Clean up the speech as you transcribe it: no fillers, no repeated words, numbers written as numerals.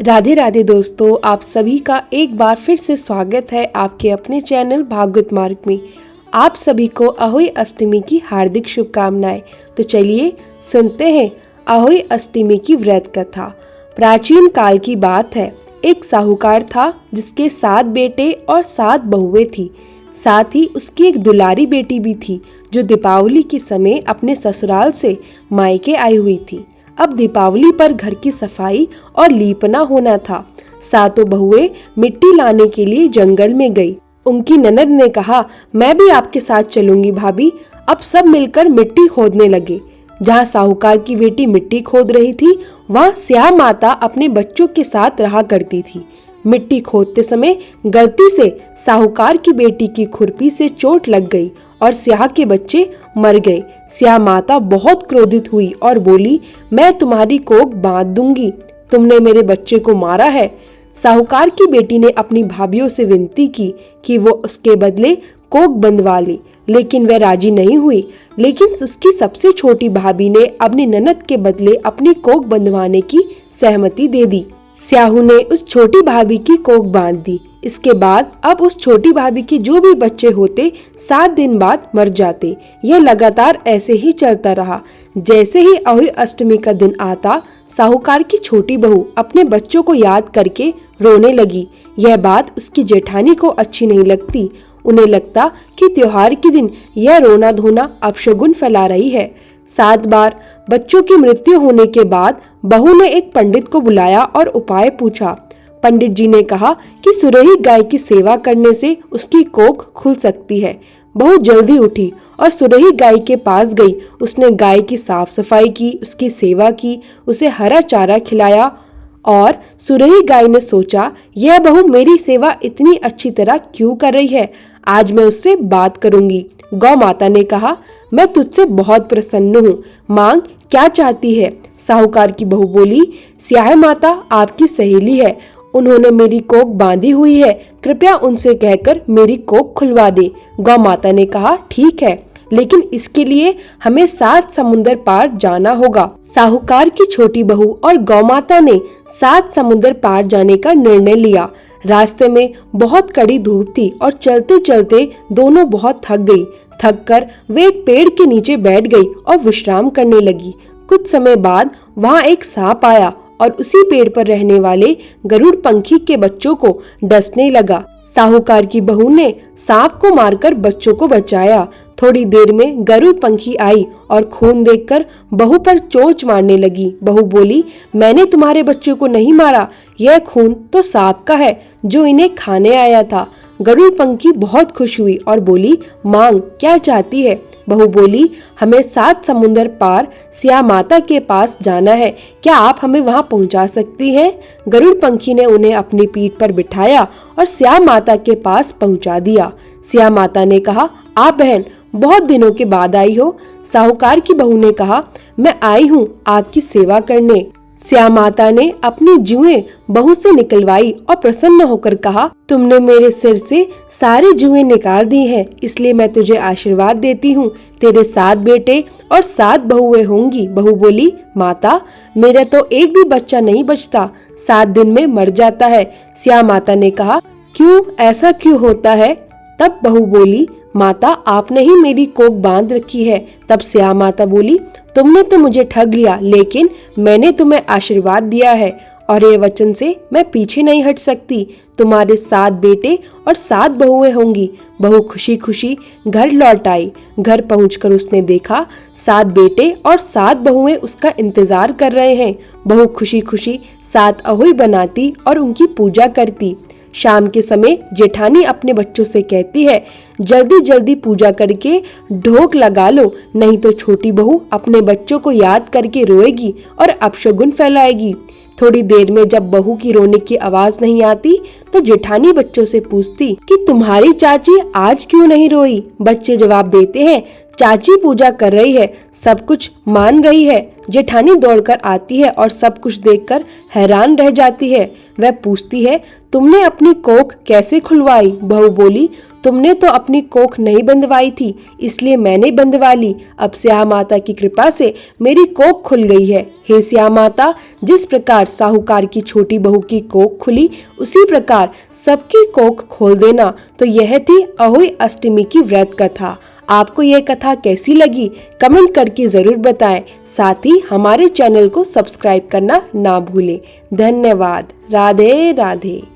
राधे राधे दोस्तों, आप सभी का एक बार फिर से स्वागत है आपके अपने चैनल भागवत मार्ग में। आप सभी को अहोई अष्टमी की हार्दिक शुभकामनाएं। तो चलिए सुनते हैं अहोई अष्टमी की व्रत कथा। प्राचीन काल की बात है। एक साहूकार था जिसके 7 बेटे और 7 बहुएं थी। साथ ही उसकी एक दुलारी बेटी भी थी जो दीपावली के समय अपने ससुराल से मायके आई हुई थी। अब दीपावली पर घर की सफाई और लीपना होना था। 7 बहुएं मिट्टी लाने के लिए जंगल में गई। उनकी ननद ने कहा, मैं भी आपके साथ चलूंगी भाभी। अब सब मिलकर मिट्टी खोदने लगे। जहाँ साहूकार की बेटी मिट्टी खोद रही थी, वहाँ स्याह माता अपने बच्चों के साथ रहा करती थी। मिट्टी खोदते समय गलती से साहूकार की बेटी की खुरपी से चोट लग गई और स्याह के बच्चे मर गए। स्याह माता बहुत क्रोधित हुई और बोली, मैं तुम्हारी कोख बांध दूंगी, तुमने मेरे बच्चे को मारा है। साहूकार की बेटी ने अपनी भाभीयों से विनती की कि वो उसके बदले कोख बंधवा ले, लेकिन वह राजी नहीं हुई। लेकिन उसकी सबसे छोटी भाभी ने अपनी ननद के बदले अपनी कोख बंधवाने की सहमति दे दी। स्याहू ने उस छोटी भाभी की कोख बांध दी। इसके बाद अब उस छोटी भाभी के जो भी बच्चे होते 7 दिन बाद मर जाते। यह लगातार ऐसे ही चलता रहा। जैसे ही अहोई अष्टमी का दिन आता, साहूकार की छोटी बहू अपने बच्चों को याद करके रोने लगी। यह बात उसकी जेठानी को अच्छी नहीं लगती। उन्हें लगता कि त्योहार के दिन यह रोना धोना अपशगुन फैला रही है। 7 बार बच्चों की मृत्यु होने के बाद बहू ने एक पंडित को बुलाया और उपाय पूछा। पंडित जी ने कहा कि सुरही गाय की सेवा करने से उसकी कोख खुल सकती है। बहू जल्दी उठी और सुरही गाय के पास गई। उसने गाय की साफ सफाई की, उसकी सेवा की, उसे हरा चारा खिलाया। और सुरही गाय ने सोचा, यह बहू मेरी सेवा इतनी अच्छी तरह क्यों कर रही है, आज मैं उससे बात करूंगी। गौ माता ने कहा, मैं तुझसे बहुत प्रसन्न हूँ, मांग क्या चाहती है। साहूकार की बहू बोली, स्याह माता आपकी सहेली है, उन्होंने मेरी कोख बांधी हुई है, कृपया उनसे कहकर मेरी कोख खुलवा दे। गौ माता ने कहा, ठीक है, लेकिन इसके लिए हमें 7 समुंदर पार जाना होगा। साहूकार की छोटी बहू और गौ माता ने 7 समुंदर पार जाने का निर्णय लिया। रास्ते में बहुत कड़ी धूप थी और चलते चलते दोनों बहुत थक गई। थक कर वे एक पेड़ के नीचे बैठ गई और विश्राम करने लगी। कुछ समय बाद वहाँ एक सांप आया और उसी पेड़ पर रहने वाले गरुड़ पंखी के बच्चों को डसने लगा। साहूकार की बहू ने सांप को मारकर बच्चों को बचाया। थोड़ी देर में गरुड़ पंखी आई और खून देखकर बहू पर चोंच मारने लगी। बहू बोली, मैंने तुम्हारे बच्चों को नहीं मारा, यह खून तो सांप का है जो इन्हें खाने आया था। गरुड़ पंखी बहुत खुश हुई और बोली, मांग क्या चाहती है। बहू बोली, हमें 7 समुंदर पार स्याह माता के पास जाना है, क्या आप हमें वहां पहुंचा सकती हैं? गरुड़ पंखी ने उन्हें अपनी पीठ पर बिठाया और स्याह माता के पास पहुंचा दिया। स्याह माता ने कहा, आप बहन बहुत दिनों के बाद आई हो। साहूकार की बहू ने कहा, मैं आई हूँ आपकी सेवा करने। स्याह माता ने अपनी जुएं बहू से निकलवाई और प्रसन्न होकर कहा, तुमने मेरे सिर से सारी जुएं निकाल दी हैं, इसलिए मैं तुझे आशीर्वाद देती हूँ। तेरे 7 बेटे और 7 बहुएं होंगी। बहू बोली, माता मेरा तो एक भी बच्चा नहीं बचता, 7 दिन में मर जाता है। स्याह माता ने कहा, क्यों, ऐसा क्यों होता है? तब बहू बोली, माता आपने ही मेरी कोख बांध रखी है। तब स्याह माता बोली, तुमने तो मुझे ठग लिया, लेकिन मैंने तुम्हें आशीर्वाद दिया है और ये वचन से मैं पीछे नहीं हट सकती। तुम्हारे 7 बेटे और 7 बहुएं होंगी। बहू खुशी खुशी घर लौट आई। घर पहुंचकर उसने देखा 7 बेटे और 7 बहुएं उसका इंतजार कर रहे हैं। बहू खुशी खुशी 7 अहोई बनाती और उनकी पूजा करती। शाम के समय जेठानी अपने बच्चों से कहती है, जल्दी जल्दी पूजा करके ढोक लगा लो, नहीं तो छोटी बहू अपने बच्चों को याद करके रोएगी और अपशगुन फैलाएगी। थोड़ी देर में जब बहू की रोने की आवाज नहीं आती तो जेठानी बच्चों से पूछती कि तुम्हारी चाची आज क्यों नहीं रोई। बच्चे जवाब देते हैं, चाची पूजा कर रही है, सब कुछ मान रही है। जेठानी दौड़कर आती है और सब कुछ देखकर हैरान रह जाती है। वह पूछती है, तुमने अपनी कोख कैसे खुलवाई? बहू बोली, तुमने तो अपनी कोख नहीं बंधवाई थी, इसलिए मैंने बंधवा ली। अब स्याह माता की कृपा से मेरी कोख खुल गई है। हे स्याह माता, जिस प्रकार साहूकार की छोटी बहू की कोख खुली, उसी प्रकार सबकी कोख खोल देना। तो यह थी अहोई अष्टमी की व्रत कथा। आपको यह कथा कैसी लगी कमेंट करके जरूर बताएं। साथ ही हमारे चैनल को सब्सक्राइब करना ना भूलें। धन्यवाद। राधे राधे।